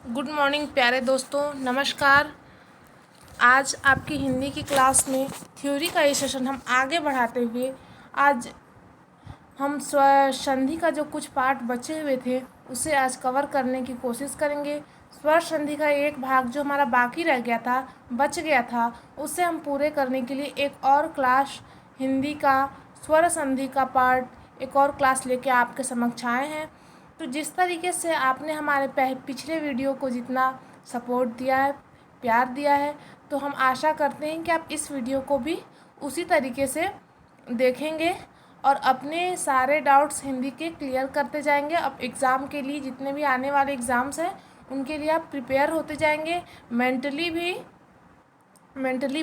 Good morning प्यारे दोस्तों, नमस्कार। आज आपकी हिंदी की क्लास में थ्योरी का ये सेशन हम आगे बढ़ाते हुए आज हम स्वर संधि का जो कुछ पार्ट बचे हुए थे उसे आज कवर करने की कोशिश करेंगे। स्वर संधि का एक भाग जो हमारा बाकी रह गया था, बच गया था, उसे हम पूरे करने के लिए एक और क्लास हिंदी का स्वर संधि का पार्ट एक और क्लास लेके आपके समक्ष आए हैं। तो जिस तरीके से आपने हमारे पिछले वीडियो को जितना सपोर्ट दिया है, प्यार दिया है, तो हम आशा करते हैं कि आप इस वीडियो को भी उसी तरीके से देखेंगे और अपने सारे डाउट्स हिंदी के क्लियर करते जाएंगे। अब एग्ज़ाम के लिए जितने भी आने वाले एग्ज़ाम्स हैं उनके लिए आप प्रिपेयर होते जाएंगे। मेंटली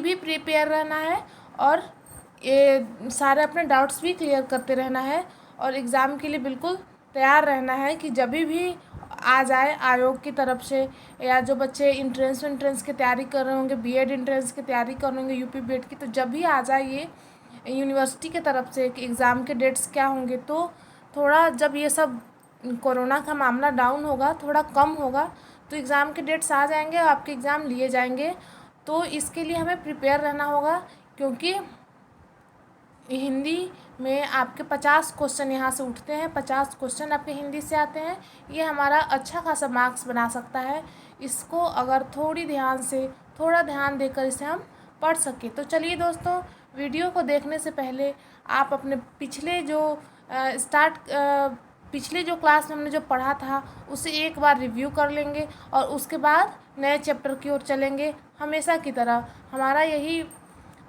भी प्रिपेयर रहना है और ये सारे अपने डाउट्स भी क्लियर करते रहना है और एग्ज़ाम के लिए बिल्कुल तैयार रहना है कि जब भी आ जाए आयोग की तरफ से, या जो बच्चे इंट्रेंस की तैयारी कर रहे होंगे, बीएड इंट्रेंस की तैयारी कर रहे होंगे, यूपी बीएड की, तो जब भी आ जाए ये यूनिवर्सिटी के तरफ से कि एग्ज़ाम के डेट्स क्या होंगे, तो थोड़ा जब ये सब कोरोना का मामला डाउन होगा, थोड़ा कम होगा, तो एग्ज़ाम के डेट्स आ जाएंगे और आपके एग्ज़ाम लिए जाएंगे। तो इसके लिए हमें प्रिपेयर रहना होगा, क्योंकि हिंदी में आपके 50 क्वेश्चन यहाँ से उठते हैं, 50 क्वेश्चन आपके हिंदी से आते हैं। ये हमारा अच्छा खासा मार्क्स बना सकता है, इसको अगर थोड़ा ध्यान देकर इसे हम पढ़ सकें। तो चलिए दोस्तों, वीडियो को देखने से पहले आप अपने पिछले जो क्लास में हमने जो पढ़ा था उसे एक बार रिव्यू कर लेंगे और उसके बाद नए चैप्टर की ओर चलेंगे। हमेशा की तरह हमारा यही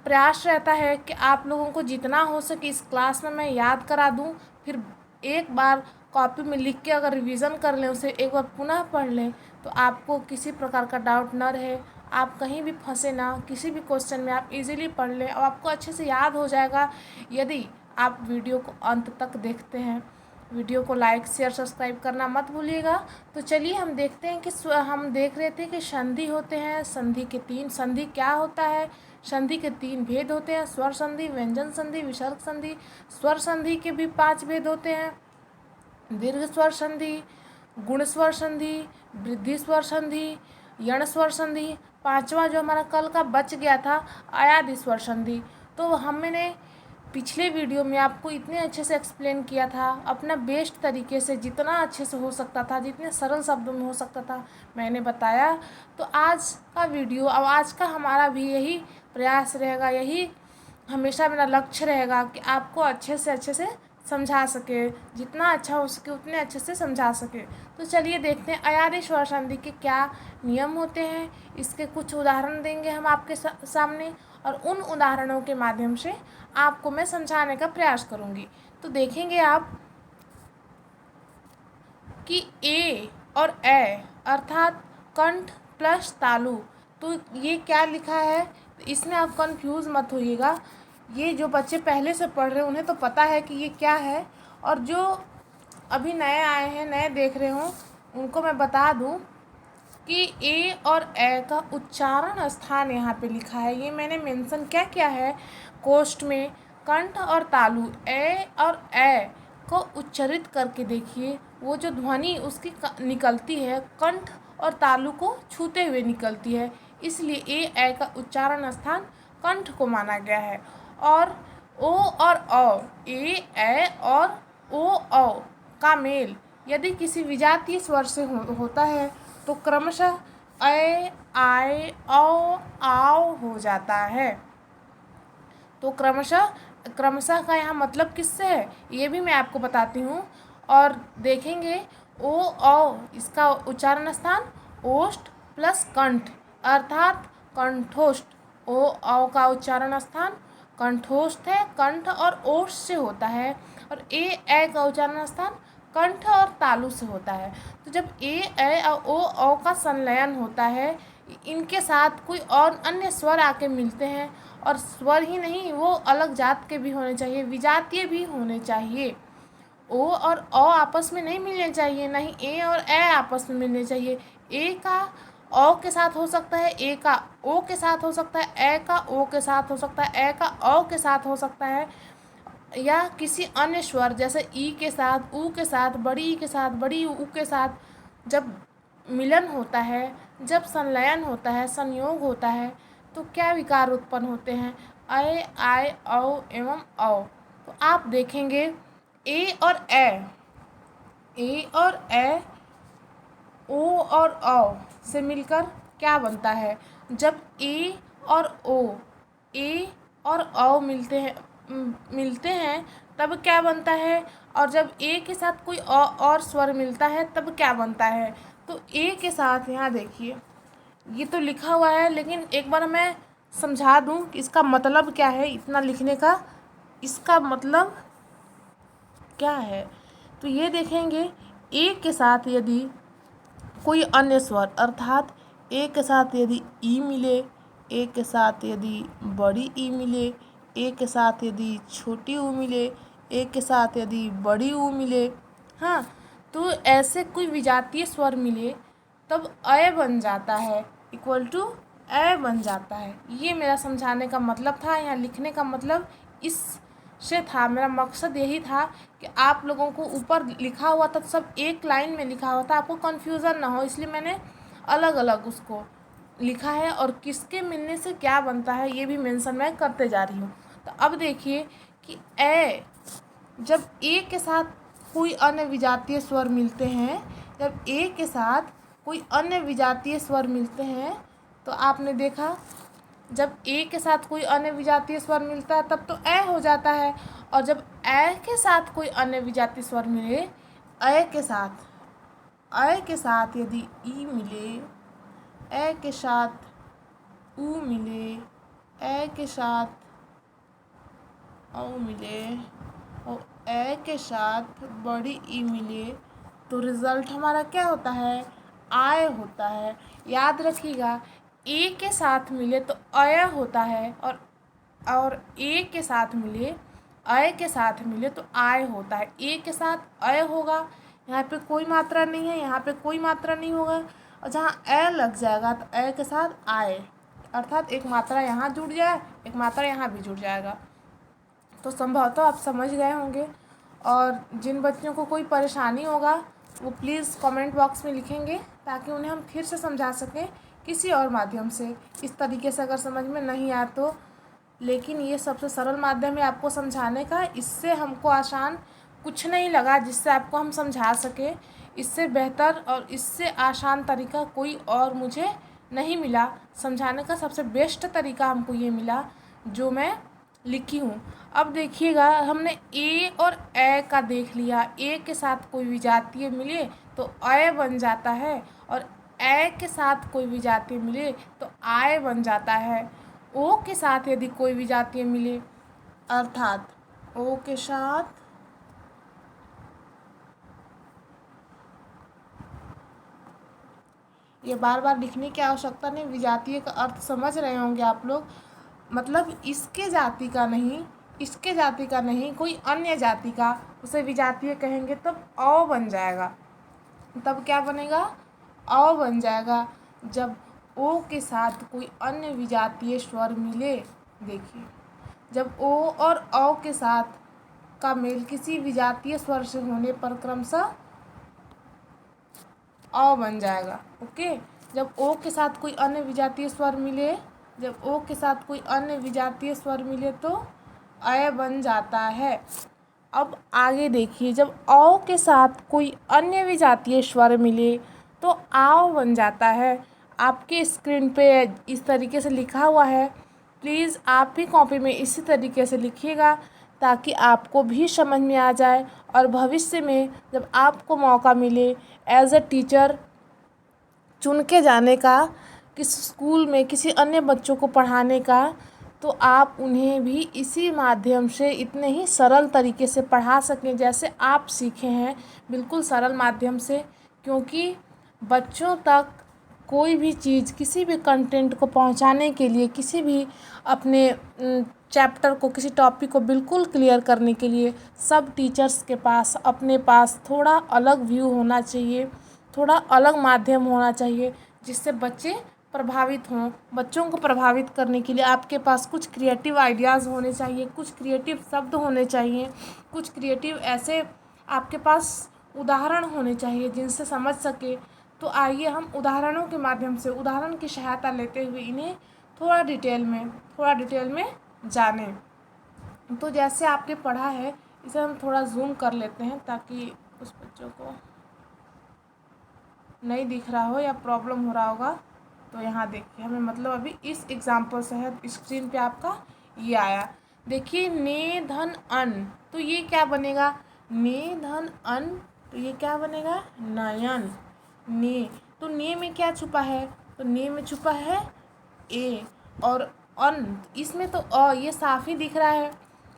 प्रयास रहता है कि आप लोगों को जितना हो सके इस क्लास में मैं याद करा दूं, फिर एक बार कॉपी में लिख के अगर रिवीज़न कर लें, उसे एक बार पुनः पढ़ लें, तो आपको किसी प्रकार का डाउट न रहे, आप कहीं भी फंसे ना, किसी भी क्वेश्चन में आप इजीली पढ़ लें और आपको अच्छे से याद हो जाएगा यदि आप वीडियो को अंत तक देखते हैं। वीडियो को लाइक शेयर सब्सक्राइब करना मत भूलिएगा। तो चलिए हम देखते हैं कि हम देख रहे थे कि संधि होते हैं, संधि क्या होता है, संधि के 3 भेद होते हैं, स्वर संधि, व्यंजन संधि, विसर्ग संधि। स्वर संधि के भी 5 भेद होते हैं, दीर्घ स्वर संधि, गुण स्वर संधि, वृद्धि स्वर संधि, यण स्वर संधि, 5वां जो हमारा कल का बच गया था अयादि स्वर संधि। तो हमने पिछले वीडियो में आपको इतने अच्छे से एक्सप्लेन किया था, अपना बेस्ट तरीके से, जितना अच्छे से हो सकता था, जितने सरल शब्दों में हो सकता था मैंने बताया। तो आज का वीडियो, अब आज का हमारा भी यही प्रयास रहेगा, यही हमेशा मेरा लक्ष्य रहेगा कि आपको अच्छे से समझा सके, जितना अच्छा हो सके उतने अच्छे से समझा सके। तो चलिए देखते हैं अयादि स्वर संधि के क्या नियम होते हैं। इसके कुछ उदाहरण देंगे हम आपके सामने और उन उदाहरणों के माध्यम से आपको मैं समझाने का प्रयास करूँगी। तो देखेंगे आप कि ए और ए अर्थात कंठ प्लस तालु, तो ये क्या लिखा है, इसमें आप कंफ्यूज मत होइएगा। ये जो बच्चे पहले से पढ़ रहे हैं उन्हें तो पता है कि ये क्या है, और जो अभी नए आए हैं, नए देख रहे हों, उनको मैं बता दूं कि ए और ए का उच्चारण स्थान यहाँ पे लिखा है। ये मैंने मेंशन क्या किया है कोष्ठ में, कंठ और तालु, ए और ए को उच्चरित करके देखिए, वो जो ध्वनि उसकी निकलती है कंठ और तालु को छूते हुए निकलती है, इसलिए ए का उच्चारण स्थान कंठ को माना गया है। और ओ और औ, ए और ओ का मेल यदि किसी विजातीय स्वर से होता है तो क्रमशः ऐ आए औ आओ हो जाता है। तो क्रमशः का यहाँ मतलब किससे है ये भी मैं आपको बताती हूँ। और देखेंगे ओ औ, इसका उच्चारण स्थान ओष्ठ प्लस कंठ अर्थात कंठोष्ठ। ओ औ का उच्चारण स्थान कंठोष्ठ है, कंठ और ओष्ठ से होता है। और ए का उच्चारण स्थान कंठ और तालु से होता है। तो जब ए और ओ का संलयन होता है, इनके साथ कोई और अन्य स्वर आके मिलते हैं, और स्वर ही नहीं, वो अलग जात के भी होने चाहिए, विजातीय भी होने चाहिए। ओ और औ आपस में नहीं मिलने चाहिए, नहीं ए और ए आपस में मिलने चाहिए। ए का औ के साथ हो सकता है, ए का ओ के साथ हो सकता है, ए का ओ के साथ हो सकता है, ए का औ के साथ हो सकता है, या किसी अन्य स्वर जैसे ई के साथ, ऊ के साथ, बड़ी ई के साथ, बड़ी ऊ के साथ। जब मिलन होता है, जब संलयन होता है, संयोग होता है, तो क्या विकार उत्पन्न होते हैं? अय, आय, औ एवं औ। तो आप देखेंगे ए और ए, ओ और औ से मिलकर क्या बनता है? जब ए और औ मिलते हैं तब क्या बनता है? और जब ए के साथ कोई और स्वर मिलता है तब क्या बनता है? तो ए के साथ यहाँ देखिए, ये तो लिखा हुआ है, लेकिन एक बार मैं समझा दूँ कि इसका मतलब क्या है। इतना लिखने का इसका मतलब क्या है? तो ये देखेंगे, ए के साथ यदि कोई अन्य स्वर अर्थात ए के साथ यदि ई मिले, ए के साथ यदि बड़ी ई मिले, ए के साथ यदि छोटी ऊ मिले, ए के साथ यदि बड़ी ऊ मिले, हाँ, तो ऐसे कोई विजातीय स्वर मिले तब अय बन जाता है, इक्वल टू अय बन जाता है। ये मेरा समझाने का मतलब था, यहाँ लिखने का मतलब इससे था। मेरा मकसद यही था कि आप लोगों को ऊपर लिखा हुआ था सब एक लाइन में लिखा हुआ था, आपको कन्फ्यूज़न ना हो, इसलिए मैंने अलग अलग उसको लिखा है और किसके मिलने से क्या बनता है ये भी मेंशन मैं करते जा रही हूँ। तो अब देखिए कि ए, जब ए के साथ कोई अन्य विजातीय स्वर मिलते हैं, जब ए के साथ कोई अन्य विजातीय स्वर मिलते हैं, तो आपने देखा जब ए के साथ कोई अन्य विजातीय स्वर मिलता है तब तो ए हो जाता है, और जब ए के साथ कोई अन्य विजातीय स्वर मिले, ए के साथ यदि ई मिले, ए के साथ ऊ मिले, ए के साथ औ मिले और ए के साथ बड़ी ई मिले, तो रिज़ल्ट हमारा क्या होता है? आय होता है। याद रखिएगा, ए के साथ मिले तो अय होता है, और ए के साथ मिले, अय के साथ मिले तो आय होता है। ए के साथ अय होगा, यहाँ पे कोई मात्रा नहीं है, यहाँ पे कोई मात्रा नहीं होगा, और जहाँ ए लग जाएगा तो ए के साथ आय, अर्थात एक मात्रा यहाँ जुड़ जाए, एक मात्रा यहाँ भी जुड़ जाएगा। तो संभवतः आप समझ गए होंगे, और जिन बच्चों को कोई परेशानी होगा वो प्लीज़ कमेंट बॉक्स में लिखेंगे, ताकि उन्हें हम फिर से समझा सकें किसी और माध्यम से। इस तरीके से अगर समझ में नहीं आया तो, लेकिन ये सबसे सरल माध्यम है आपको समझाने का। इससे हमको आसान कुछ नहीं लगा जिससे आपको हम समझा सकें। इससे बेहतर और इससे आसान तरीका कोई और मुझे नहीं मिला। समझाने का सबसे बेस्ट तरीका हमको ये मिला जो मैं लिखी हूँ। अब देखिएगा, हमने ए और ए का देख लिया। ए के साथ कोई विजातीय मिले तो अय बन जाता है, और ए के साथ कोई विजातीय मिले तो आय बन जाता है। ओ के साथ यदि कोई विजातीय मिले, अर्थात ओ के साथ ये बार बार लिखने की आवश्यकता नहीं, विजातीय का अर्थ समझ रहे होंगे आप लोग। मतलब इसके जाति का नहीं, इसके जाति का नहीं, कोई अन्य जाति का उसे विजातीय कहेंगे तब औ बन जाएगा। तब क्या बनेगा? औ बन जाएगा। जब ओ के साथ कोई अन्य विजातीय स्वर मिले, देखिए जब ओ और औ के साथ का मेल किसी विजातीय स्वर से होने पर क्रमशः औ बन जाएगा। ओके, जब ओ के साथ कोई अन्य विजातीय स्वर मिले, जब ओ के साथ कोई अन्य विजातीय स्वर मिले तो अय बन जाता है। अब आगे देखिए, जब औ के साथ कोई अन्य विजातीय स्वर मिले तो आओ बन जाता है। आपके स्क्रीन पे इस तरीके से लिखा हुआ है, प्लीज़ आप भी कॉपी में इसी तरीके से लिखिएगा ताकि आपको भी समझ में आ जाए, और भविष्य में जब आपको मौका मिले एज अ टीचर चुन के जाने का, किस स्कूल में किसी अन्य बच्चों को पढ़ाने का, तो आप उन्हें भी इसी माध्यम से इतने ही सरल तरीके से पढ़ा सकें जैसे आप सीखे हैं, बिल्कुल सरल माध्यम से। क्योंकि बच्चों तक कोई भी चीज़, किसी भी कंटेंट को पहुंचाने के लिए, किसी भी अपने चैप्टर को, किसी टॉपिक को बिल्कुल क्लियर करने के लिए सब टीचर्स के पास, अपने पास थोड़ा अलग व्यू होना चाहिए, थोड़ा अलग माध्यम होना चाहिए, जिससे बच्चे प्रभावित हों। बच्चों को प्रभावित करने के लिए आपके पास कुछ क्रिएटिव आइडियाज़ होने चाहिए, कुछ क्रिएटिव शब्द होने चाहिए, कुछ क्रिएटिव ऐसे आपके पास उदाहरण होने चाहिए जिनसे समझ सके। तो आइए हम उदाहरणों के माध्यम से, उदाहरण की सहायता लेते हुए इन्हें थोड़ा डिटेल में जानें। तो जैसे आपने पढ़ा है, इसे हम थोड़ा जूम कर लेते हैं ताकि उस बच्चों को नहीं दिख रहा हो या प्रॉब्लम हो रहा होगा। तो यहाँ देखिए, हमें मतलब अभी इस एग्जाम्पल से है, स्क्रीन पे आपका ये आया। देखिए ने धन अन, तो ये क्या बनेगा, ने धन अन, तो ये क्या बनेगा, नयन। ने, तो ने में क्या छुपा है, तो ने में छुपा है ए, और अन, इसमें तो अ, ये साफ ही दिख रहा है,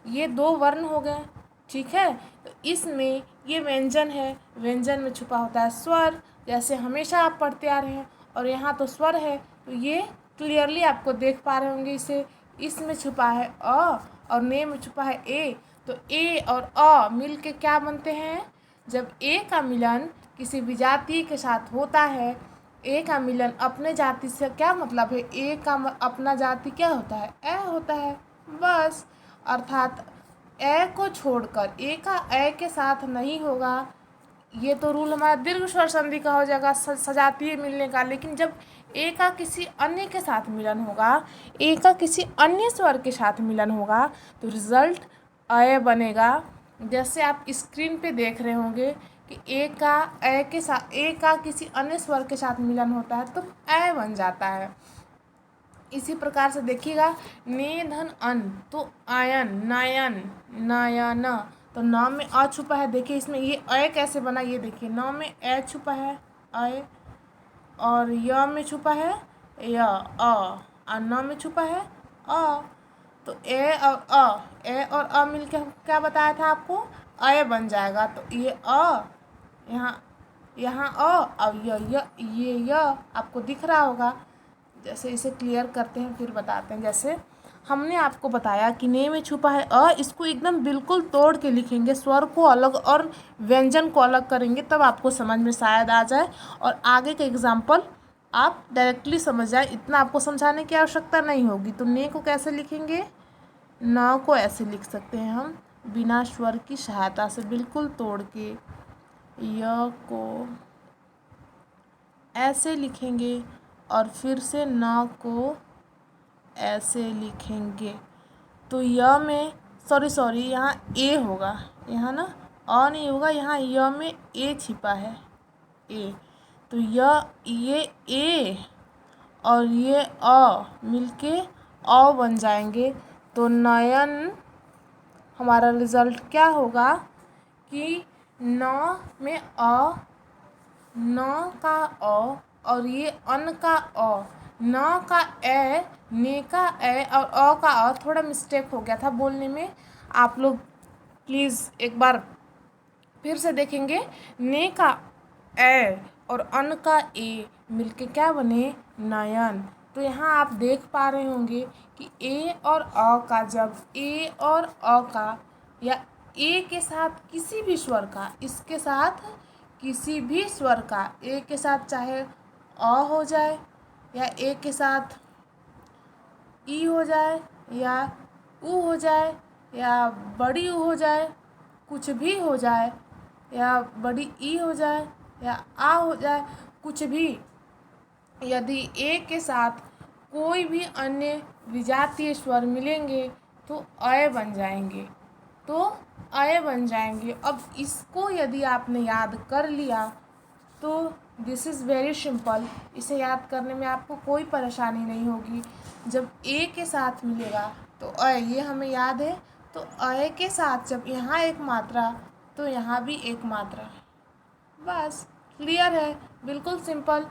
ये दो वर्ण हो गए, ठीक है। तो इसमें ये व्यंजन है, व्यंजन में छुपा होता है स्वर, जैसे हमेशा आप पढ़ते आ रहे हैं, और यहाँ तो स्वर है, तो ये क्लियरली आपको देख पा रहे होंगे इसे। इसमें छुपा है अ, और ने में छुपा है ए, तो ए और अ मिल के क्या बनते हैं, जब ए का मिलन किसी विजातीय के साथ होता है, ए का मिलन अपने जाति से, क्या मतलब है, ए का अपना जाति क्या होता है, ए होता है, बस। अर्थात ए को छोड़कर, ए का ए के साथ नहीं होगा, ये तो रूल हमारा दीर्घ स्वर संधि का हो जाएगा सजातीय मिलने का। लेकिन जब ए का किसी अन्य के साथ मिलन होगा, ए का किसी अन्य स्वर के साथ मिलन होगा, तो रिजल्ट अय बनेगा। जैसे आप स्क्रीन पे देख रहे होंगे कि ए का ए के साथ, ए का किसी अन्य स्वर के साथ मिलन होता है तो अय बन जाता है। इसी प्रकार से देखिएगा, ने धन अन, तो आयन, नयन, नयन, तो न में अ छुपा है। देखिए इसमें ये अय कैसे बना, ये देखिए, न में ए छुपा है अय, और य में छुपा है य, और न में छुपा है अ, तो ए और अ मिलके क्या बताया था आपको, अय बन जाएगा। तो ये अ, यहाँ अ, और ये आपको दिख रहा होगा। जैसे इसे क्लियर करते हैं फिर बताते हैं। जैसे हमने आपको बताया कि ने में छुपा है अ, इसको एकदम बिल्कुल तोड़ के लिखेंगे, स्वर को अलग और व्यंजन को अलग करेंगे, तब आपको समझ में शायद आ जाए और आगे के एग्जाम्पल आप डायरेक्टली समझ जाए। इतना आपको समझाने की आवश्यकता नहीं होगी। तो ने को कैसे लिखेंगे, न को ऐसे लिख सकते हैं हम बिना स्वर की सहायता से, बिल्कुल तोड़ के। य को ऐसे लिखेंगे और फिर से न को ऐसे लिखेंगे। तो य में सॉरी यहाँ ए होगा, यहाँ ना अ नहीं होगा, यहाँ य में ए छिपा है, ए, तो ये ए और ये अ मिलके अ बन जाएंगे। तो नयन हमारा रिजल्ट क्या होगा कि न में अ, न का अ, और ये अन का अ, न का ए, ने का ए और अ का अ, थोड़ा मिस्टेक हो गया था बोलने में, आप लोग प्लीज़ एक बार फिर से देखेंगे। ने का ए और अन का ए मिलके क्या बने, नयन। तो यहाँ आप देख पा रहे होंगे कि ए और अ का, जब ए और अ का या ए के साथ किसी भी स्वर का, इसके साथ किसी भी स्वर का, ए के साथ चाहे अ हो जाए या ए के साथ ई हो जाए या ऊ हो जाए या बड़ी ऊ हो जाए, कुछ भी हो जाए, या बड़ी ई हो जाए या आ हो जाए, कुछ भी, यदि ए के साथ कोई भी अन्य विजातीय स्वर मिलेंगे तो अय बन जाएंगे, तो अय बन जाएंगे। अब इसको यदि आपने याद कर लिया तो दिस इज़ वेरी सिंपल, इसे याद करने में आपको कोई परेशानी नहीं होगी। जब ए के साथ मिलेगा तो अय, ये हमें याद है, तो अय के साथ जब यहाँ एक मात्रा तो यहाँ भी एक मात्रा, बस क्लियर है, बिल्कुल सिंपल,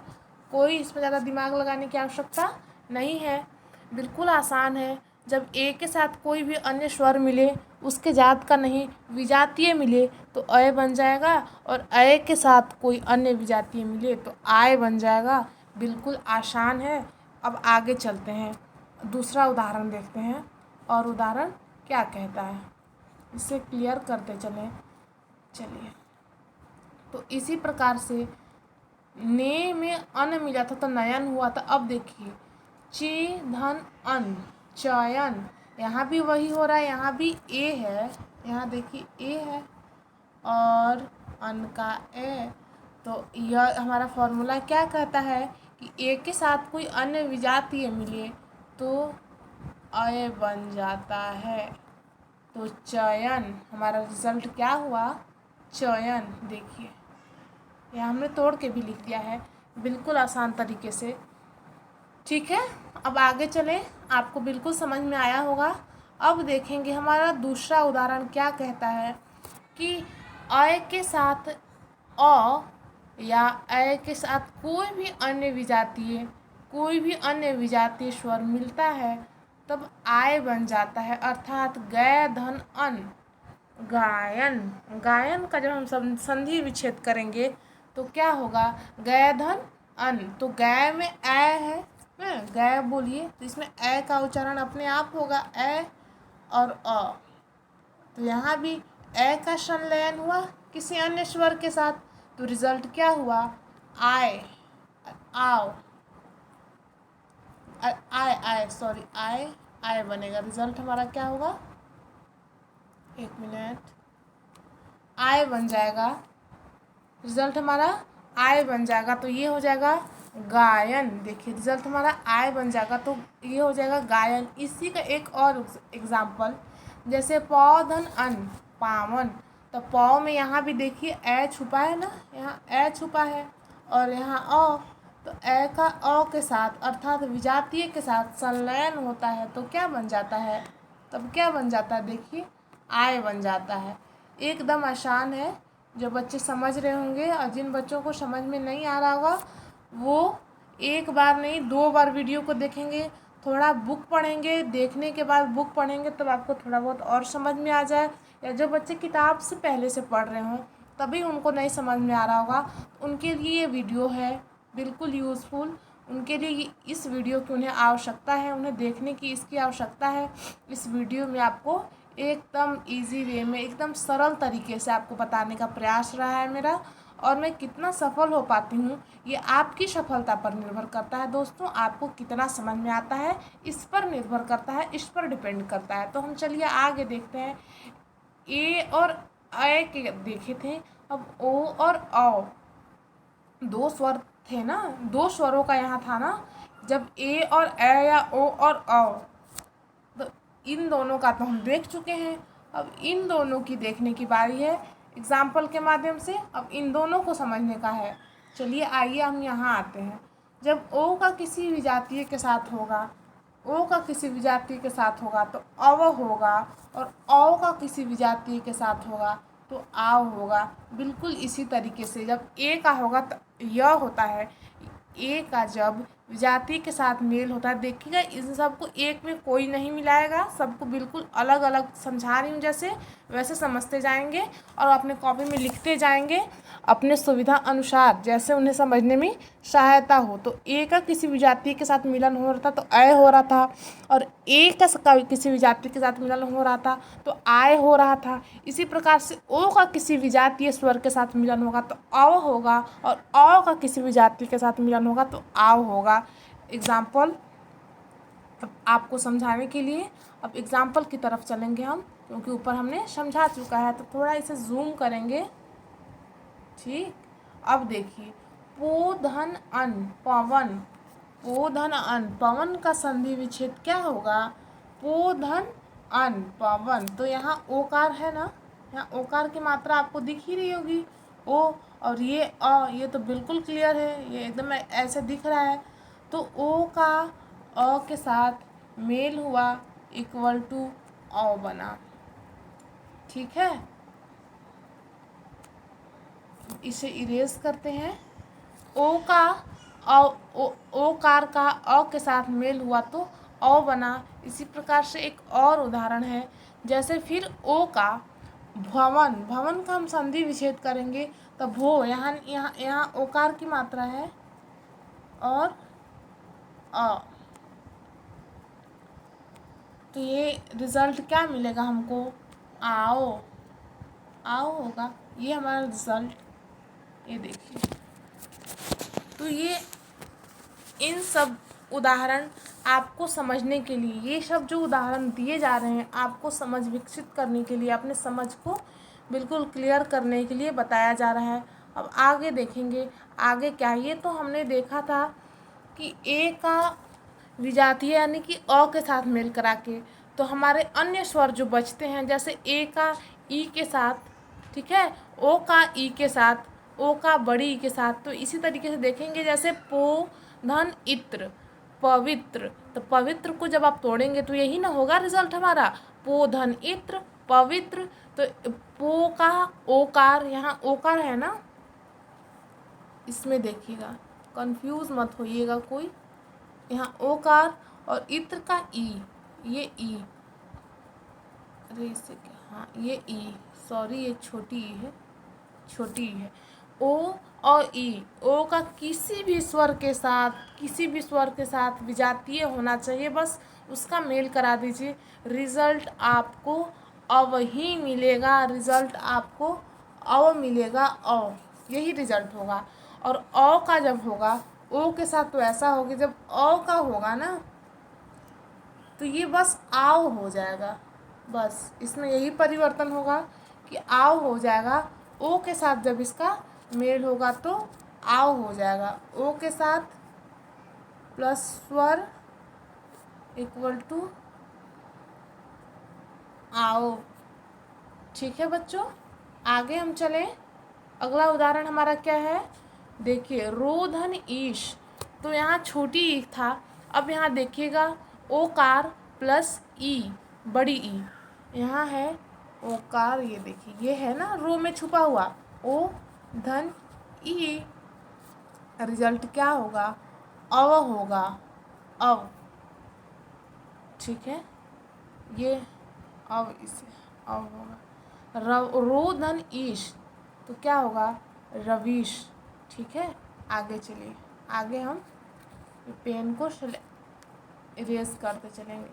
कोई इसमें ज़्यादा दिमाग लगाने की आवश्यकता नहीं है, बिल्कुल आसान है। जब ए के साथ कोई भी अन्य स्वर मिले, उसके जात का नहीं, विजातीय मिले तो अय बन जाएगा, और अय के साथ कोई अन्य विजातीय मिले तो आय बन जाएगा। बिल्कुल आसान है। अब आगे चलते हैं, दूसरा उदाहरण देखते हैं, और उदाहरण क्या कहता है इसे क्लियर करते चलें। चलिए, तो इसी प्रकार से ने में अन मिला था तो नयन हुआ था। अब देखिए, चे धन अन, चयन, यहाँ भी वही हो रहा है, यहाँ भी ए है, यहाँ देखिए ए है और अन का ए, तो यह हमारा फॉर्मूला क्या कहता है कि ए के साथ कोई अन्य विजातीय मिले तो अय बन जाता है। तो चयन, हमारा रिजल्ट क्या हुआ, चयन। देखिए यह हमने तोड़ के भी लिख दिया है बिल्कुल आसान तरीके से। ठीक है, अब आगे चलें, आपको बिल्कुल समझ में आया होगा। अब देखेंगे हमारा दूसरा उदाहरण क्या कहता है कि अय के साथ अ या अय के साथ कोई भी अन्य विजातीय स्वर मिलता है तब आय बन जाता है, अर्थात गय धन अन, गायन। गायन का जब हम संधि विच्छेद करेंगे तो क्या होगा, गय धन अन। तो गय में ऐ है, गय बोलिए तो इसमें ऐ का उच्चारण अपने आप होगा, ऐ और अ। तो यहाँ भी ऐ का संलयन हुआ किसी अन्य स्वर के साथ, तो रिजल्ट क्या हुआ, आय, आओ, आय बनेगा। रिजल्ट हमारा क्या होगा, एक मिनट, आय बन जाएगा। रिजल्ट हमारा आय बन जाएगा, तो ये हो जाएगा गायन। देखिए रिजल्ट हमारा आय बन जाएगा तो ये हो जाएगा गायन। इसी का एक और एग्जाम्पल, जैसे पौधन अन, पावन। तो पौ में यहाँ भी देखिए ए छुपा है ना, यहाँ ए छुपा है और यहाँ अ। तो ए का अ के साथ अर्थात विजातीय के साथ संलयन होता है तो क्या बन जाता है, तब क्या बन जाता है, देखिए आय बन जाता है। एकदम आसान है, जो बच्चे समझ रहे होंगे, और जिन बच्चों को समझ में नहीं आ रहा होगा वो एक बार नहीं 2 बार वीडियो को देखेंगे, थोड़ा बुक पढ़ेंगे, देखने के बाद बुक पढ़ेंगे तब आपको थोड़ा बहुत और समझ में आ जाए। या जो बच्चे किताब से पहले से पढ़ रहे हों तभी उनको नहीं समझ में आ रहा होगा, उनके लिए ये वीडियो है बिल्कुल यूज़फुल। उनके लिए इस वीडियो की उन्हें आवश्यकता है, उन्हें देखने की इसकी आवश्यकता है। इस वीडियो में आपको एकदम इजी वे में, एकदम सरल तरीके से आपको बताने का प्रयास रहा है मेरा, और मैं कितना सफल हो पाती हूँ ये आपकी सफलता पर निर्भर करता है दोस्तों। आपको कितना समझ में आता है इस पर निर्भर करता है, इस पर डिपेंड करता है। तो हम चलिए आगे देखते हैं। ए और अ के देखे थे, अब ओ और औ, 2 स्वर थे ना, 2 स्वरों का यहाँ था ना, जब ए और ए या ओ और औ, तो इन दोनों का तो हम देख चुके हैं। अब इन दोनों की देखने की बारी है एग्जाम्पल के माध्यम से, अब इन दोनों को समझने का है। चलिए आइए हम यहाँ आते हैं। जब ओ का किसी विजातीय के साथ होगा, ओ का किसी विजातीय के साथ होगा तो अव होगा, और औ का किसी विजातीय के साथ होगा तो आव होगा। बिल्कुल इसी तरीके से जब ए का होगा तो य होता है, ए का जब विजातीय के साथ मेल होता है, देखिएगा इन सबको एक में कोई नहीं मिलाएगा, सबको बिल्कुल अलग अलग समझा रही हूँ जैसे वैसे समझते जाएंगे और अपने कॉपी में लिखते जाएंगे अपने सुविधा अनुसार, जैसे उन्हें समझने में सहायता हो। तो ए का किसी विजातीय के साथ मिलन हो रहा था तो अय हो रहा था, और ए का किसी विजातीय के साथ मिलन हो रहा था तो आय हो रहा था। इसी प्रकार से ओ का किसी विजातीय स्वर के साथ मिलन होगा तो अव होगा, और औ का किसी विजातीय के साथ मिलन होगा तो आव होगा। एग्जाम्पल अब आपको समझाने के लिए अब एग्जाम्पल की तरफ चलेंगे हम, क्योंकि ऊपर हमने समझा चुका है तो थोड़ा इसे जूम करेंगे। ठीक, अब देखिए पो धन अन, पवन। पो धन अन, पवन का संधि विच्छेद क्या होगा, पो धन अन, पवन। तो यहाँ ओकार है ना, यहाँ ओकार की मात्रा आपको दिख ही रही होगी, ओ, और ये अ, ये तो बिल्कुल क्लियर है, ये एकदम ऐसे दिख रहा है। तो ओ का अ के साथ मेल हुआ इक्वल टू अ बना। ठीक है, इसे इरेज करते हैं। ओ का ओकार का अ के साथ मेल हुआ तो अ बना। इसी प्रकार से एक और उदाहरण है, जैसे फिर ओ का भवन, भवन का हम संधि विच्छेद करेंगे तो भो, यहाँ यहाँ यहाँ ओकार की मात्रा है और अ, तो ये रिजल्ट क्या मिलेगा हमको, आओ, आओ होगा ये हमारा रिजल्ट। ये देखिए, तो ये इन सब उदाहरण आपको समझने के लिए, ये सब जो उदाहरण दिए जा रहे हैं आपको समझ विकसित करने के लिए, अपने समझ को बिल्कुल क्लियर करने के लिए बताया जा रहा है। अब आगे देखेंगे आगे क्या है। ये तो हमने देखा था कि ए का विजातीय यानी कि अ के साथ मेल करा के, तो हमारे अन्य स्वर जो बचते हैं जैसे ए का ई के साथ, ठीक है, ओ का ई के साथ, ओ का बड़ी ई के साथ, तो इसी तरीके से देखेंगे जैसे पो धन इत्र पवित्र, तो पवित्र को जब आप तोड़ेंगे तो यही ना होगा रिजल्ट हमारा, पो धन इत्र पवित्र। तो पो का ओकार, यहाँ ओकार है ना, इसमें देखिएगा कंफ्यूज मत होइएगा कोई, यहाँ ओकार और इत्र का ई, ये ई, अरे इससे क्या, हाँ ये ई, सॉरी ये छोटी ई है, छोटी ई है। ओ और ई, ओ का किसी भी स्वर के साथ, किसी भी स्वर के साथ विजातीय होना चाहिए, बस उसका मेल करा दीजिए, रिजल्ट आपको अव ही मिलेगा, रिजल्ट आपको अव मिलेगा, अव, यही रिजल्ट होगा। और अ का जब होगा ओ के साथ तो ऐसा होगा, जब अ का होगा ना तो ये बस आव हो जाएगा, बस इसमें यही परिवर्तन होगा कि आव हो जाएगा। ओ के साथ जब इसका मेल होगा तो आव हो जाएगा, ओ के साथ प्लस स्वर इक्वल टू आओ। ठीक है बच्चों, आगे हम चलें। अगला उदाहरण हमारा क्या है, देखिए रोधन ईश, तो यहाँ छोटी ई था, अब यहाँ देखिएगा ओकार प्लस ई, बड़ी ई, यहाँ है ओकार, ये देखिए ये है ना रो में छुपा हुआ, ओ धन ई, रिजल्ट क्या होगा, अव होगा, अव, ठीक है, ये अब इसे अब होगा रो धन ईश, तो क्या होगा रवीश। ठीक है, आगे चलिए, आगे हम पेन को इरेज करते चलेंगे।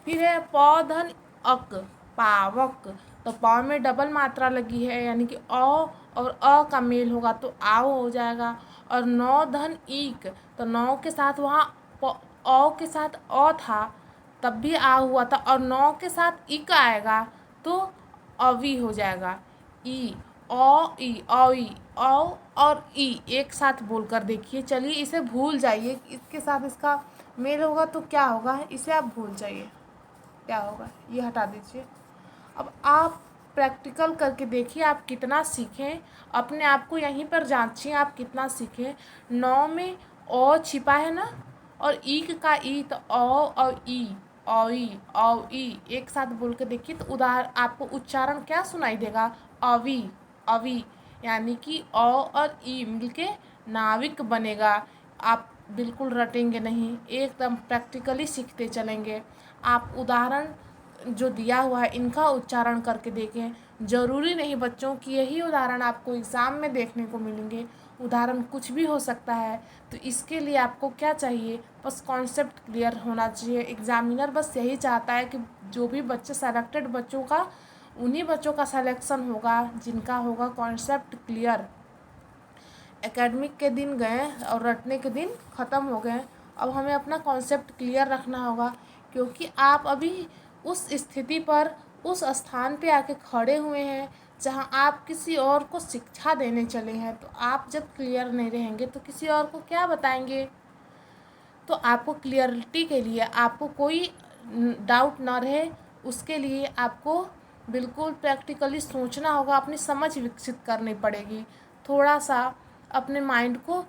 फिर है पौधन अक, पावक, तो पौ में डबल मात्रा लगी है यानी कि अ और अ का मेल होगा तो आओ हो जाएगा। और नौ धन ईक, तो नौ के साथ वहाँ अ के साथ अ था तब भी आ हुआ था, और नौ के साथ इक आएगा तो अवी हो जाएगा, ई औ ई औ और ई एक साथ बोलकर देखिए। चलिए इसे भूल जाइए, इसके साथ इसका मेल होगा तो क्या होगा, इसे आप भूल जाइए, क्या होगा ये हटा दीजिए। अब आप प्रैक्टिकल करके देखिए आप कितना सीखें, अपने आप को यहीं पर जांचिए आप कितना सीखें। नौ में ओ छिपा है ना, और ईक का ई, तो ओ और ई, औ ई एक साथ बोल के देखिए तो आपको उच्चारण क्या सुनाई देगा, अवी, अवी, यानी कि ओ और ई मिलके नाविक बनेगा। आप बिल्कुल रटेंगे नहीं, एकदम प्रैक्टिकली सीखते चलेंगे। आप उदाहरण जो दिया हुआ है इनका उच्चारण करके देखें। ज़रूरी नहीं बच्चों कि यही उदाहरण आपको एग्ज़ाम में देखने को मिलेंगे, उदाहरण कुछ भी हो सकता है। तो इसके लिए आपको क्या चाहिए, बस कॉन्सेप्ट क्लियर होना चाहिए। एग्ज़ामिनर बस यही चाहता है कि जो भी बच्चे सेलेक्टेड बच्चों का, उन्हीं बच्चों का सिलेक्शन होगा जिनका होगा कॉन्सेप्ट क्लियर। एकेडमिक के दिन गए और रटने के दिन ख़त्म हो गए, अब हमें अपना कॉन्सेप्ट क्लियर रखना होगा, क्योंकि आप अभी उस स्थिति पर, उस स्थान पे आके खड़े हुए हैं जहां आप किसी और को शिक्षा देने चले हैं। तो आप जब क्लियर नहीं रहेंगे तो किसी और को क्या बताएंगे। तो आपको क्लियरिटी के लिए, आपको कोई डाउट ना रहे उसके लिए आपको बिल्कुल प्रैक्टिकली सोचना होगा, अपनी समझ विकसित करनी पड़ेगी। थोड़ा सा अपने माइंड को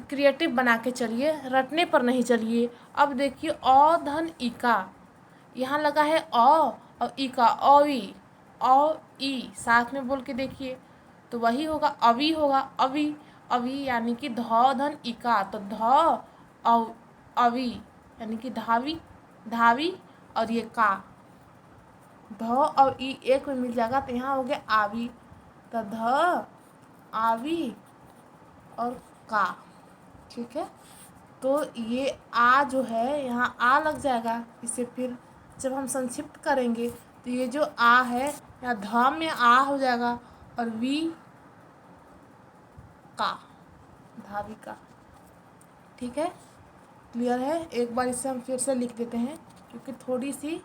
क्रिएटिव बना के चलिए, रटने पर नहीं चलिए। अब देखिए अ धन इका, यहाँ लगा है अ और इका, अवी, औ ई साथ में बोल के देखिए तो वही होगा, अवी होगा, अवी, अवी यानी कि ध धन इका, तो ध औ अवी यानी कि धावी, धावी, और ये का, ध और ई एक में मिल जाएगा तो यहाँ हो गया आवी, तो ध आवी और का। ठीक है, तो ये आ जो है यहाँ आ लग जाएगा, इसे फिर जब हम संक्षिप्त करेंगे तो ये जो आ है यहाँ ध में आ हो जाएगा, और वी का, धाविका। ठीक है, क्लियर है। एक बार इसे हम फिर से लिख देते हैं क्योंकि थोड़ी सी,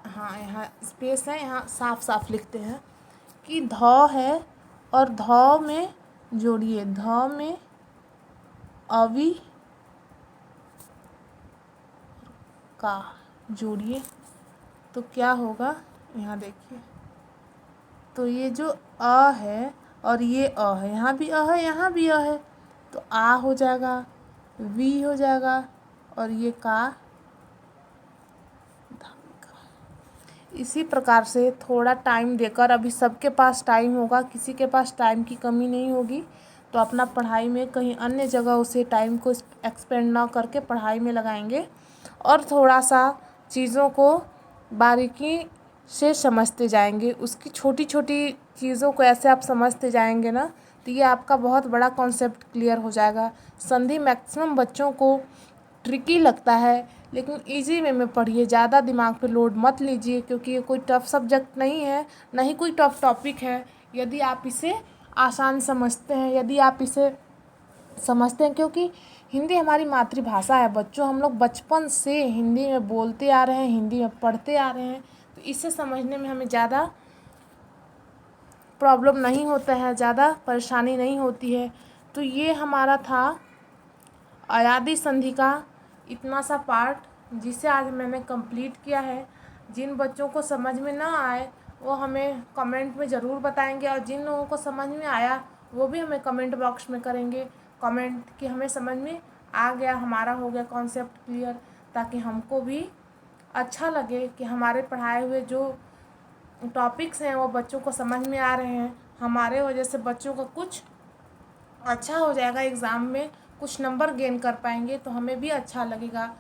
हाँ यहाँ स्पेस है, यहाँ साफ साफ लिखते हैं कि ध है और ध में जोड़िए, ध में अवि का जोड़िए तो क्या होगा, यहाँ देखिए। तो ये जो अ है और ये अ है, यहाँ भी अ है, यहाँ भी अ है, तो आ हो जाएगा, वी हो जाएगा और ये का। इसी प्रकार से थोड़ा टाइम देकर, अभी सबके पास टाइम होगा, किसी के पास टाइम की कमी नहीं होगी, तो अपना पढ़ाई में कहीं अन्य जगह उसे टाइम को एक्सपेंड ना करके पढ़ाई में लगाएंगे और थोड़ा सा चीज़ों को बारीकी से समझते जाएंगे। उसकी छोटी छोटी चीज़ों को ऐसे आप समझते जाएंगे ना, तो ये आपका बहुत बड़ा कॉन्सेप्ट क्लियर हो जाएगा। संधि मैक्सिमम बच्चों को ट्रिकी लगता है, लेकिन इजी वे में पढ़िए, ज़्यादा दिमाग पे लोड मत लीजिए, क्योंकि ये कोई टफ सब्जेक्ट नहीं है, ना ही कोई टफ टॉपिक है। यदि आप इसे आसान समझते हैं, यदि आप इसे समझते हैं, क्योंकि हिंदी हमारी मातृभाषा है बच्चों, हम लोग बचपन से हिंदी में बोलते आ रहे हैं, हिंदी में पढ़ते आ रहे हैं, तो इसे समझने में हमें ज़्यादा प्रॉब्लम नहीं होता है, ज़्यादा परेशानी नहीं होती है। तो ये हमारा था अयादी संधि का इतना सा पार्ट, जिसे आज मैंने कंप्लीट किया है। जिन बच्चों को समझ में ना आए वो हमें कमेंट में ज़रूर बताएंगे, और जिन लोगों को समझ में आया वो भी हमें कमेंट बॉक्स में करेंगे कमेंट कि हमें समझ में आ गया, हमारा हो गया कॉन्सेप्ट क्लियर, ताकि हमको भी अच्छा लगे कि हमारे पढ़ाए हुए जो टॉपिक्स हैं वो बच्चों को समझ में आ रहे हैं। हमारे वजह से बच्चों का कुछ अच्छा हो जाएगा, एग्ज़ाम में कुछ नंबर गेन कर पाएंगे, तो हमें भी अच्छा लगेगा।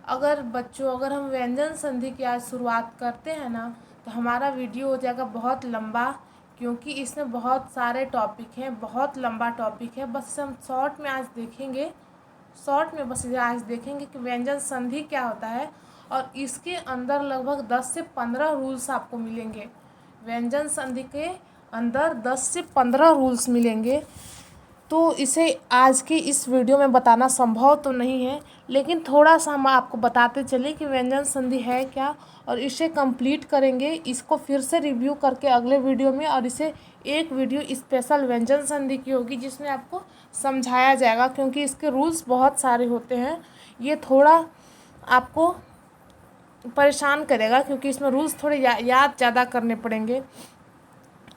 अगर हम व्यंजन संधि की आज शुरुआत करते हैं ना, तो हमारा वीडियो हो जाएगा बहुत लंबा, क्योंकि इसमें बहुत सारे टॉपिक हैं, बहुत लंबा टॉपिक है। बस हम शॉर्ट में आज देखेंगे, कि व्यंजन संधि क्या होता है, और इसके अंदर लगभग 10 से 15 रूल्स आपको मिलेंगे। व्यंजन संधि के अंदर 10 से 15 रूल्स मिलेंगे। तो इसे आज की इस वीडियो में बताना संभव तो नहीं है, लेकिन थोड़ा सा हम आपको बताते चले कि व्यंजन संधि है क्या, और इसे कंप्लीट करेंगे, इसको फिर से रिव्यू करके अगले वीडियो में, और इसे एक वीडियो स्पेशल व्यंजन संधि की होगी जिसमें आपको समझाया जाएगा, क्योंकि इसके रूल्स बहुत सारे होते हैं। ये थोड़ा आपको परेशान करेगा, क्योंकि इसमें रूल्स थोड़े याद ज़्यादा करने पड़ेंगे।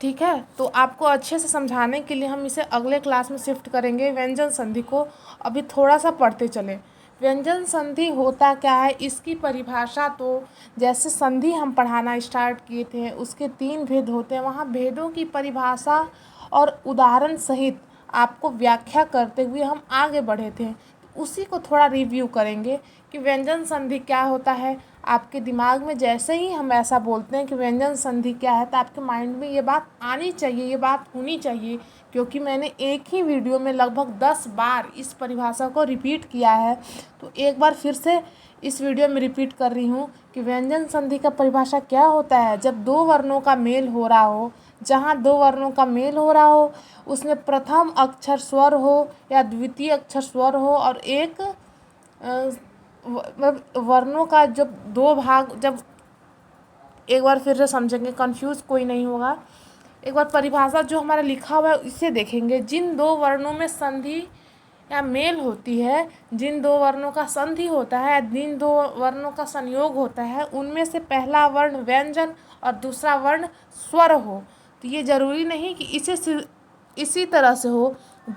ठीक है, तो आपको अच्छे से समझाने के लिए हम इसे अगले क्लास में शिफ्ट करेंगे व्यंजन संधि को। अभी थोड़ा सा पढ़ते चले। व्यंजन संधि होता क्या है, इसकी परिभाषा तो जैसे संधि हम पढ़ाना स्टार्ट किए थे, उसके 3 भेद होते हैं, वहाँ भेदों की परिभाषा और उदाहरण सहित आपको व्याख्या करते हुए हम आगे बढ़े थे। उसी को थोड़ा रिव्यू करेंगे कि व्यंजन संधि क्या होता है। आपके दिमाग में जैसे ही हम ऐसा बोलते हैं कि व्यंजन संधि क्या है, तो आपके माइंड में ये बात आनी चाहिए, ये बात होनी चाहिए, क्योंकि मैंने एक ही वीडियो में लगभग 10 बार इस परिभाषा को रिपीट किया है। तो एक बार फिर से इस वीडियो में रिपीट कर रही हूँ कि व्यंजन संधि का परिभाषा क्या होता है। जब 2 वर्णों का मेल हो रहा हो, जहाँ 2 वर्णों का मेल हो रहा हो, उसमें प्रथम अक्षर स्वर हो या द्वितीय अक्षर स्वर हो, और एक वर्णों का जब 2 भाग, जब एक बार फिर से समझेंगे, कंफ्यूज कोई नहीं होगा। एक बार परिभाषा जो हमारा लिखा हुआ है इसे देखेंगे। जिन 2 वर्णों में संधि या मेल होती है, जिन 2 वर्णों का संधि होता है, जिन 2 वर्णों का संयोग होता है, उनमें से पहला वर्ण व्यंजन और दूसरा वर्ण स्वर हो। तो ये ज़रूरी नहीं कि इसी तरह से हो,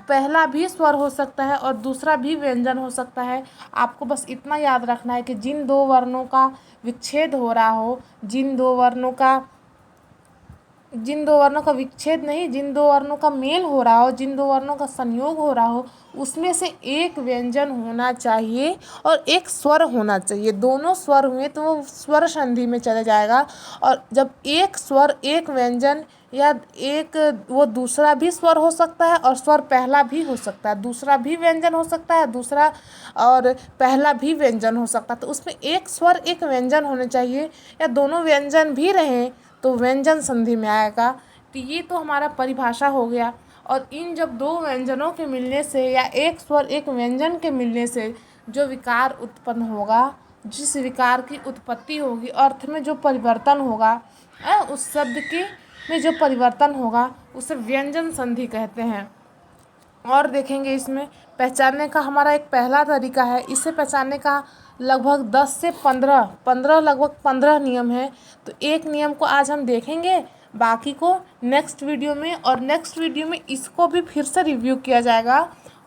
पहला भी स्वर हो सकता है और दूसरा भी व्यंजन हो सकता है। आपको बस इतना याद रखना है कि जिन 2 वर्णों का विच्छेद हो रहा हो, जिन दो वर्णों का विच्छेद नहीं, जिन 2 वर्णों का मेल हो रहा हो, जिन 2 वर्णों का संयोग हो रहा हो, उसमें से एक व्यंजन होना चाहिए और एक स्वर होना चाहिए। दोनों स्वर हुए तो वो स्वर संधि में चला जाएगा। और जब एक स्वर एक व्यंजन, या एक वो दूसरा भी स्वर हो सकता है और स्वर पहला भी हो सकता है, दूसरा भी व्यंजन हो सकता है, दूसरा और पहला भी व्यंजन हो सकता है, तो उसमें एक स्वर एक व्यंजन होने चाहिए, या दोनों व्यंजन भी रहें तो व्यंजन संधि में आएगा। तो ये तो हमारा परिभाषा हो गया। और इन जब 2 व्यंजनों के मिलने से या एक स्वर एक व्यंजन के मिलने से जो विकार उत्पन्न होगा, जिस विकार की उत्पत्ति होगी, अर्थ में जो परिवर्तन होगा, उस शब्द की में जो परिवर्तन होगा उसे व्यंजन संधि कहते हैं। और देखेंगे इसमें पहचानने का हमारा एक पहला तरीका है। इसे पहचानने का लगभग 10 से 15 लगभग 15 नियम है। तो एक नियम को आज हम देखेंगे, बाकी को नेक्स्ट वीडियो में, और नेक्स्ट वीडियो में इसको भी फिर से रिव्यू किया जाएगा।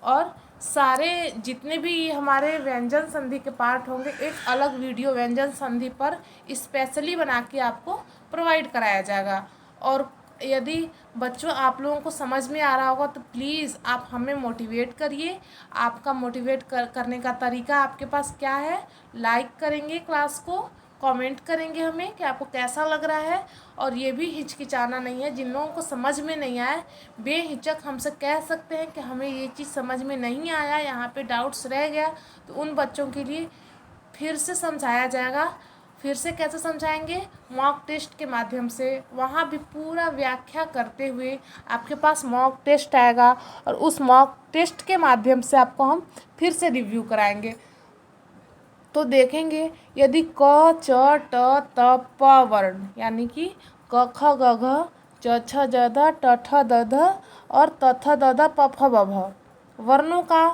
और सारे जितने भी हमारे व्यंजन संधि के पार्ट होंगे एक अलग वीडियो व्यंजन संधि पर स्पेशली बना के आपको प्रोवाइड कराया जाएगा। और यदि बच्चों आप लोगों को समझ में आ रहा होगा तो प्लीज़ आप हमें मोटिवेट करिए। आपका मोटिवेट करने का तरीका आपके पास क्या है? लाइक करेंगे क्लास को, कमेंट करेंगे हमें कि आपको कैसा लग रहा है। और ये भी हिचकिचाना नहीं है, जिन लोगों को समझ में नहीं आए बेहिचक हमसे कह सकते हैं कि हमें ये चीज़ समझ में नहीं आया, यहाँ पे डाउट्स रह गया। तो उन बच्चों के लिए फिर से समझाया जाएगा। फिर से कैसे समझाएंगे? मॉक टेस्ट के माध्यम से। वहाँ भी पूरा व्याख्या करते हुए आपके पास मॉक टेस्ट आएगा, और उस मॉक टेस्ट के माध्यम से आपको हम फिर से रिव्यू कराएंगे। तो देखेंगे यदि क च ट त प वर्ण यानी कि क ख ग घ च छ ज ध ट ठ द ध और त थ द ध प फ ब भ वर्णों का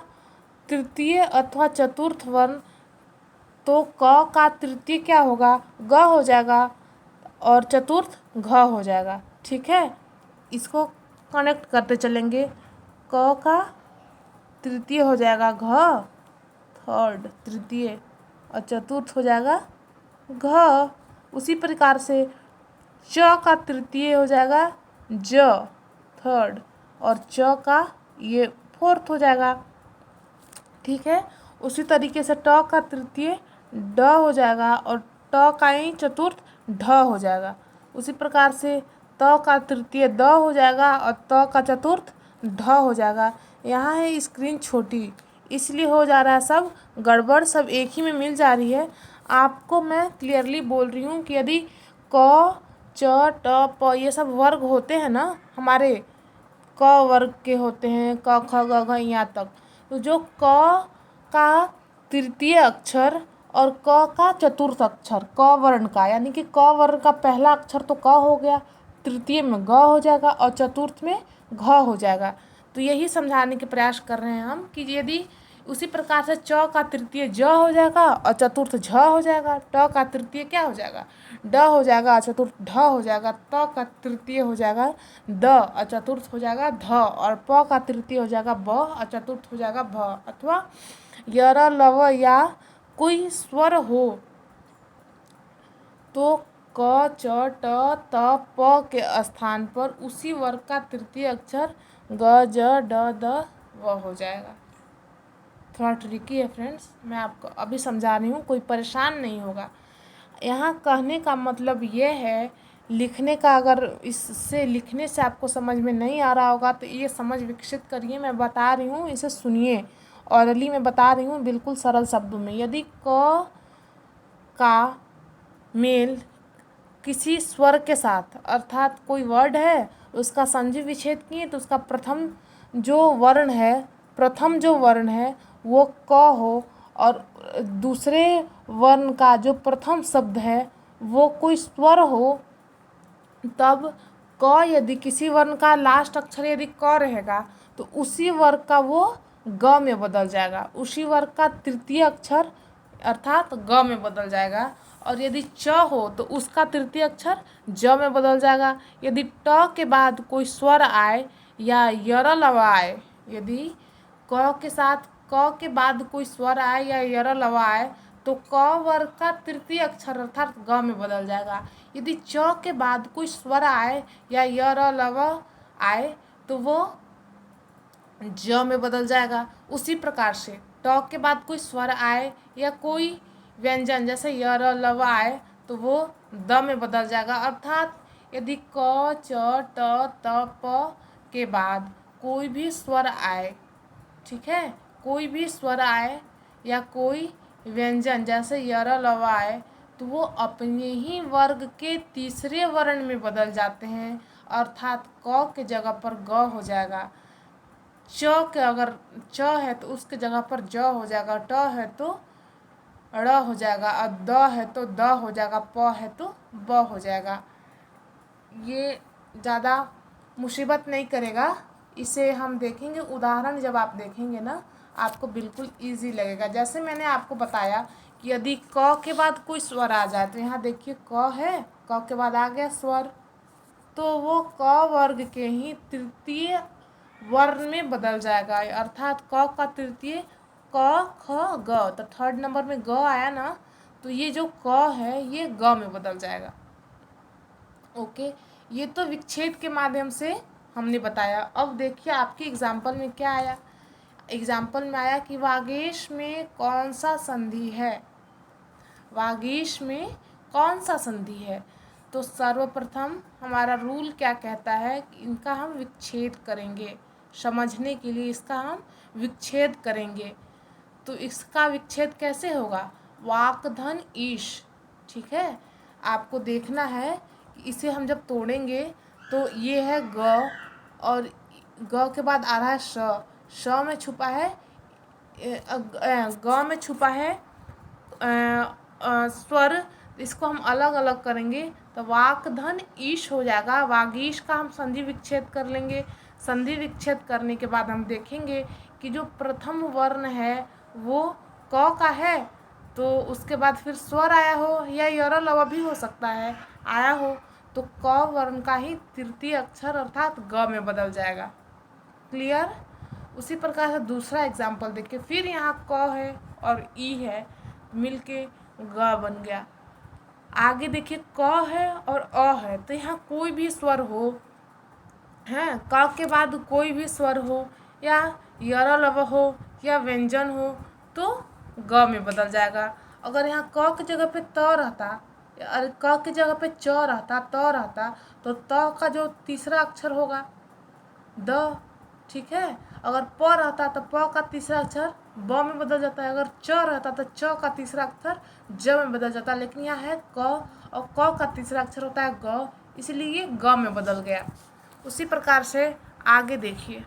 तृतीय अथवा चतुर्थ वर्ण, तो क का तृतीय क्या होगा? ग हो जाएगा, और चतुर्थ घ हो जाएगा। ठीक है, इसको कनेक्ट करते चलेंगे। क का तृतीय हो जाएगा घ, थर्ड तृतीय, और चतुर्थ हो जाएगा घ। उसी प्रकार से च का तृतीय हो जाएगा ज, थर्ड, और च का ये फोर्थ हो जाएगा। ठीक है, उसी तरीके से ट का तृतीय ड हो जाएगा, और ट का ही चतुर्थ ढ हो जाएगा। उसी प्रकार से त का तृतीय द हो जाएगा, और त का चतुर्थ ढ हो जाएगा। यहाँ है स्क्रीन छोटी इसलिए हो जा रहा है सब गड़बड़, सब एक ही में मिल जा रही है। आपको मैं क्लियरली बोल रही हूँ कि यदि क च ट प ये सब वर्ग होते हैं ना, हमारे क वर्ग के होते हैं, क ख ग घ यहाँ तक, तो जो क का तृतीय अक्षर और क का चतुर्थ अक्षर, क वर्ण का यानी कि क वर्ण का पहला अक्षर तो क हो गया, तृतीय में ग हो जाएगा, और चतुर्थ में घ हो जाएगा। तो यही समझाने के प्रयास कर रहे हैं हम कि यदि उसी प्रकार से च का तृतीय ज हो जाएगा और चतुर्थ झ हो जाएगा, ट का तृतीय क्या हो जाएगा? ड हो जाएगा, और चतुर्थ ढ हो जाएगा, त का तृतीय हो जाएगा द, और चतुर्थ हो जाएगा ध, और प का तृतीय हो जाएगा ब, और चतुर्थ हो जाएगा भ। अथवा यर लव या कोई स्वर हो तो क च ट त प के स्थान पर उसी वर्ग का तृतीय अक्षर ग ज ड द व हो जाएगा। थोड़ा ट्रिकी है फ्रेंड्स, मैं आपको अभी समझा रही हूँ, कोई परेशान नहीं होगा। यहाँ कहने का मतलब ये है, लिखने का अगर इससे लिखने से आपको समझ में नहीं आ रहा होगा तो ये समझ विकसित करिए। मैं बता रही हूँ, इसे सुनिए। ऑरली में बता रही हूँ बिल्कुल सरल शब्दों में। यदि क का मेल किसी स्वर के साथ, अर्थात कोई वर्ड है उसका संधि विच्छेद किए तो उसका प्रथम जो वर्ण है वो क हो, और दूसरे वर्ण का जो प्रथम शब्द है वो कोई स्वर हो, तब क यदि किसी वर्ण का लास्ट अक्षर यदि क रहेगा तो उसी वर्ग का वो ग में बदल जाएगा, उसी वर्ग का तृतीय अक्षर अर्थात ग में बदल जाएगा। और यदि च हो तो उसका तृतीय अक्षर ज में बदल जाएगा। यदि ट के बाद कोई स्वर आए या यर लवा आए, यदि क के साथ क के बाद कोई स्वर आए या यर लवा आए तो क वर्ग का तृतीय अक्षर अर्थात ग में बदल जाएगा। यदि च के बाद कोई स्वर आए या यर लव आए तो वो ज में बदल जाएगा। उसी प्रकार से ट के बाद कोई स्वर आए या कोई व्यंजन जैसे यर लव आए तो वो द में बदल जाएगा। अर्थात यदि क च ट त प के बाद कोई भी स्वर आए, ठीक है, कोई भी स्वर आए या कोई व्यंजन जैसे यर लव आए तो वो अपने ही वर्ग के तीसरे वर्ण में बदल जाते हैं, अर्थात क के जगह पर ग हो जाएगा, च के अगर च है तो उसके जगह पर ज हो जाएगा, ट है तो ड़ हो जाएगा, और द है तो द हो जाएगा, प है तो ब हो जाएगा। ये ज़्यादा मुसीबत नहीं करेगा। इसे हम देखेंगे उदाहरण, जब आप देखेंगे ना आपको बिल्कुल इजी लगेगा। जैसे मैंने आपको बताया कि यदि क के बाद कोई स्वर आ जाए, तो यहाँ देखिए क है, क के बाद आ गया स्वर, तो वो क वर्ग के ही तृतीय वर्ण में बदल जाएगा। अर्थात क का तृतीय क ख ग, तो थर्ड नंबर में ग आया ना, तो ये जो क है ये ग में बदल जाएगा। ओके, ये तो विच्छेद के माध्यम से हमने बताया। अब देखिए आपके एग्जाम्पल में क्या आया। एग्जाम्पल में आया कि वागीश में कौन सा संधि है। वागीश में कौन सा संधि है, तो सर्वप्रथम हमारा रूल क्या कहता है कि इनका हम विच्छेद करेंगे। समझने के लिए इसका हम विच्छेद करेंगे। तो इसका विच्छेद कैसे होगा, वाक धन ईश। ठीक है, आपको देखना है कि इसे हम जब तोड़ेंगे तो ये है ग, और ग के बाद आ रहा है श में छुपा है ग में छुपा है स्वर। इसको हम अलग अलग करेंगे तो वाक धन ईश हो जाएगा। वागीश का हम संधि विच्छेद कर लेंगे। संधि विच्छेद करने के बाद हम देखेंगे कि जो प्रथम वर्ण है वो क का है, तो उसके बाद फिर स्वर आया हो या यर लव भी हो सकता है आया हो, तो क वर्ण का ही तृतीय अक्षर अर्थात ग में बदल जाएगा। क्लियर। उसी प्रकार से दूसरा एग्जाम्पल देखिए, फिर यहाँ क है और ई है, मिलके ग बन गया। आगे देखिए क है और अ है, तो यहाँ कोई भी स्वर हो, हैं, क के बाद कोई भी स्वर हो या यर लव हो या व्यंजन हो, तो ग में बदल जाएगा। अगर यहाँ क की जगह पे त रहता, क की जगह पे च रहता, त रहता, तो त का जो तीसरा अक्षर होगा द। ठीक है, अगर प रहता तो प का तीसरा अक्षर ब में बदल जाता है। अगर च रहता तो च का तीसरा अक्षर ज में बदल जाता है। लेकिन यहाँ है क, और क का तीसरा अक्षर होता है ग, इसलिए ये ग में बदल गया। उसी प्रकार से आगे देखिए,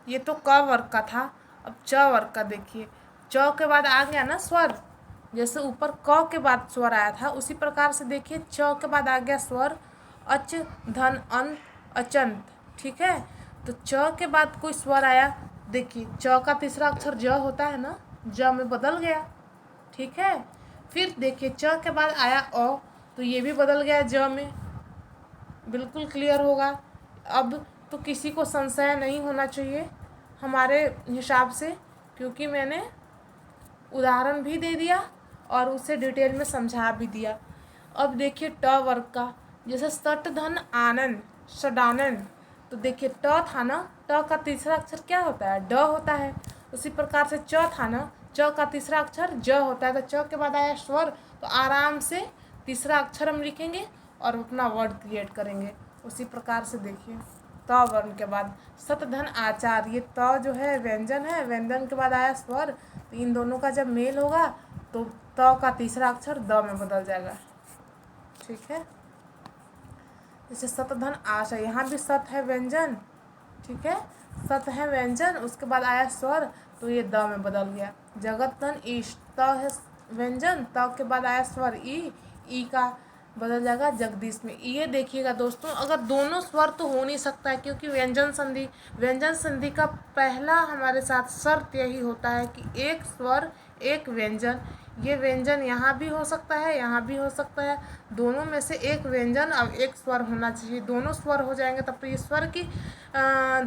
ये तो क वर्ग का था। अब च वर्ग का देखिए, च के बाद आ गया ना स्वर, जैसे ऊपर क के बाद स्वर आया था, उसी प्रकार से देखिए च के बाद आ गया स्वर अच धन अंत अचंत। ठीक है, तो च के बाद कोई स्वर आया, देखिए च का तीसरा अक्षर ज होता है ना, ज में बदल गया। ठीक है, फिर देखिए च के बाद आया अ, तो ये भी बदल गया ज में। बिल्कुल क्लियर होगा। अब तो किसी को संशय नहीं होना चाहिए हमारे हिसाब से, क्योंकि मैंने उदाहरण भी दे दिया और उसे डिटेल में समझा भी दिया। अब देखिए ट वर्ग का, जैसे सट धन आनंद सडानंद, तो देखिए ट था ना, ट का तीसरा अक्षर क्या होता है, ड होता है। उसी प्रकार से च था ना, च का तीसरा अक्षर ज होता है, तो च के बाद आया स्वर, तो आराम से तीसरा अक्षर हम लिखेंगे और अपना वर्ड क्रिएट करेंगे। उसी प्रकार से देखिए त वर्ण के बाद सत धन आचार, ये त जो है व्यंजन है, व्यंजन के बाद आया स्वर, तो इन दोनों का जब मेल होगा तो त का तीसरा अक्षर द में बदल जाएगा। ठीक है, जैसे सत धन आशा, यहाँ भी सत है व्यंजन। ठीक है, सत है व्यंजन, उसके बाद आया स्वर, तो ये द में बदल गया। जगत धन ईश, त है व्यंजन, त के बाद आया स्वर ई का बदल जाएगा जगदीश में। ये देखिएगा दोस्तों, अगर दोनों स्वर तो हो नहीं सकता है, क्योंकि व्यंजन संधि का पहला हमारे साथ शर्त यही होता है कि एक स्वर एक व्यंजन। ये व्यंजन यहाँ भी हो सकता है, यहाँ भी हो सकता है, दोनों में से एक व्यंजन और एक स्वर होना चाहिए। दोनों स्वर हो जाएंगे तब तो ये स्वर की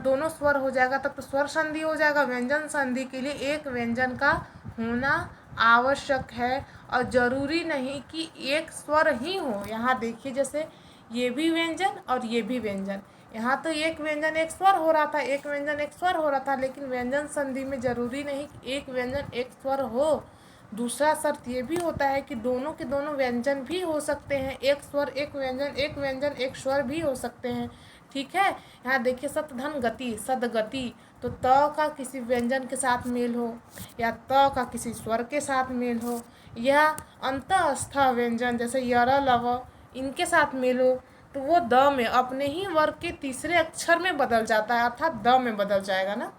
दोनों स्वर हो जाएगा तब तो स्वर संधि हो जाएगा। व्यंजन संधि के लिए एक व्यंजन का होना आवश्यक है, और ज़रूरी नहीं कि एक स्वर ही हो। यहाँ देखिए, जैसे ये भी व्यंजन और ये भी व्यंजन, यहाँ तो एक व्यंजन एक स्वर हो रहा था, एक व्यंजन एक स्वर हो रहा था, लेकिन व्यंजन संधि में ज़रूरी नहीं कि एक व्यंजन एक स्वर हो। दूसरा शर्त ये भी होता है कि दोनों के दोनों व्यंजन भी हो सकते हैं, एक स्वर एक व्यंजन एक स्वर भी हो सकते हैं। ठीक है, यहाँ देखिए सतधन गति सदगति, तो त का किसी व्यंजन के साथ मेल हो या त का किसी स्वर के साथ मेल हो, या अंतःस्थ व्यंजन जैसे यर लव इनके साथ मेल हो, तो वो द में अपने ही वर्ग के तीसरे अक्षर में बदल जाता है, अर्थात द में बदल जाएगा ना।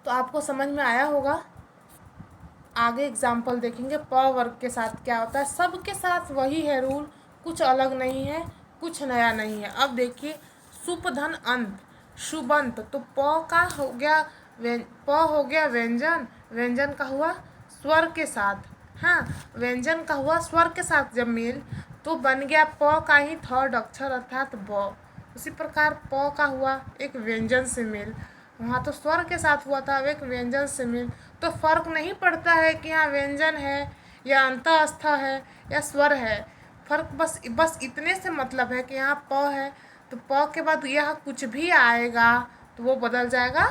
तो आपको समझ में आया होगा। आगे एग्जाम्पल देखेंगे प वर्ग के साथ क्या होता है। सबके साथ वही है रूल, कुछ अलग नहीं है, कुछ नया नहीं है। अब देखिए, सुप धन अंत, शुबंत, तो प का हो गया प हो गया व्यंजन, व्यंजन का हुआ स्वर के साथ, हाँ, व्यंजन का हुआ स्वर के साथ जब मेल, तो बन गया प का ही थर्ड अक्षर अर्थात ब। उसी प्रकार प का हुआ एक व्यंजन से मेल, वहाँ तो स्वर के साथ हुआ था, अब एक व्यंजन से मेल, तो फर्क नहीं पड़ता है कि यहाँ व्यंजन है या अंतःस्थ है या स्वर है। फर्क बस इतने से मतलब है कि यहाँ प है, तो प के बाद यह कुछ भी आएगा तो वो बदल जाएगा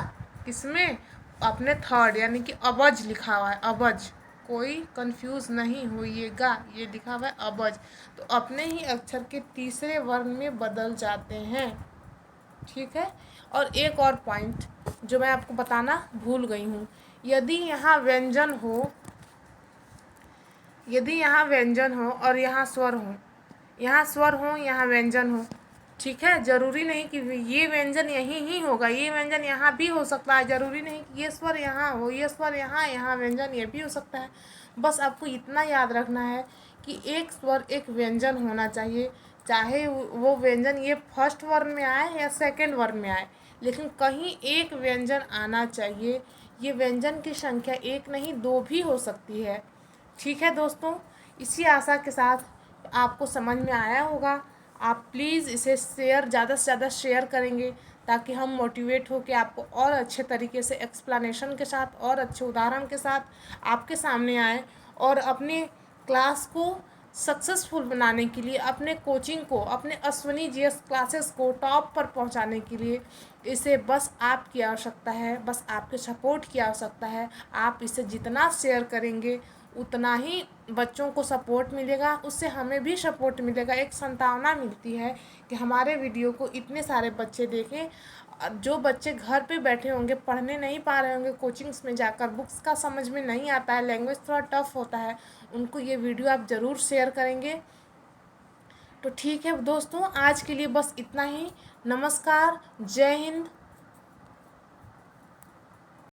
किसमें, अपने थर्ड, यानी कि अबज लिखा हुआ है, अबज, कोई कंफ्यूज नहीं होइएगा, ये लिखा हुआ है अबज, तो अपने ही अक्षर के तीसरे वर्ण में बदल जाते हैं। ठीक है। और एक और पॉइंट जो मैं आपको बताना भूल गई हूँ, यदि यहाँ व्यंजन हो, यदि यहाँ व्यंजन हो और यहाँ स्वर हो, यहाँ स्वर हो यहाँ व्यंजन हो, ठीक है, ज़रूरी नहीं कि ये व्यंजन यहीं ही होगा, ये व्यंजन यहाँ भी हो सकता है, ज़रूरी नहीं कि ये स्वर यहाँ हो, ये स्वर यहाँ, यहाँ व्यंजन ये भी हो सकता है। बस आपको इतना याद रखना है कि एक स्वर एक व्यंजन होना चाहिए, चाहे वो व्यंजन ये फर्स्ट वर्ण में आए या सेकंड वर्ण में आए, लेकिन कहीं एक व्यंजन आना चाहिए। ये व्यंजन की संख्या एक नहीं दो भी हो सकती है। ठीक है दोस्तों, इसी आशा के साथ आपको समझ में आया होगा। आप प्लीज़ इसे ज़्यादा से ज़्यादा शेयर करेंगे ताकि हम मोटिवेट हो के आपको और अच्छे तरीके से एक्सप्लेनेशन के साथ और अच्छे उदाहरण के साथ आपके सामने आए, और अपने क्लास को सक्सेसफुल बनाने के लिए, अपने कोचिंग को, अपने अश्विनी जीएस क्लासेस को टॉप पर पहुंचाने के लिए इसे बस आपकी आवश्यकता है, बस आपके सपोर्ट की आवश्यकता है। आप इसे जितना शेयर करेंगे उतना ही बच्चों को सपोर्ट मिलेगा, उससे हमें भी सपोर्ट मिलेगा, एक संभावना मिलती है कि हमारे वीडियो को इतने सारे बच्चे देखें। जो बच्चे घर पे बैठे होंगे, पढ़ने नहीं पा रहे होंगे, कोचिंग्स में जाकर बुक्स का समझ में नहीं आता है, लैंग्वेज थोड़ा टफ होता है, उनको ये वीडियो आप ज़रूर शेयर करेंगे। तो ठीक है दोस्तों, आज के लिए बस इतना ही। नमस्कार, जय हिंद,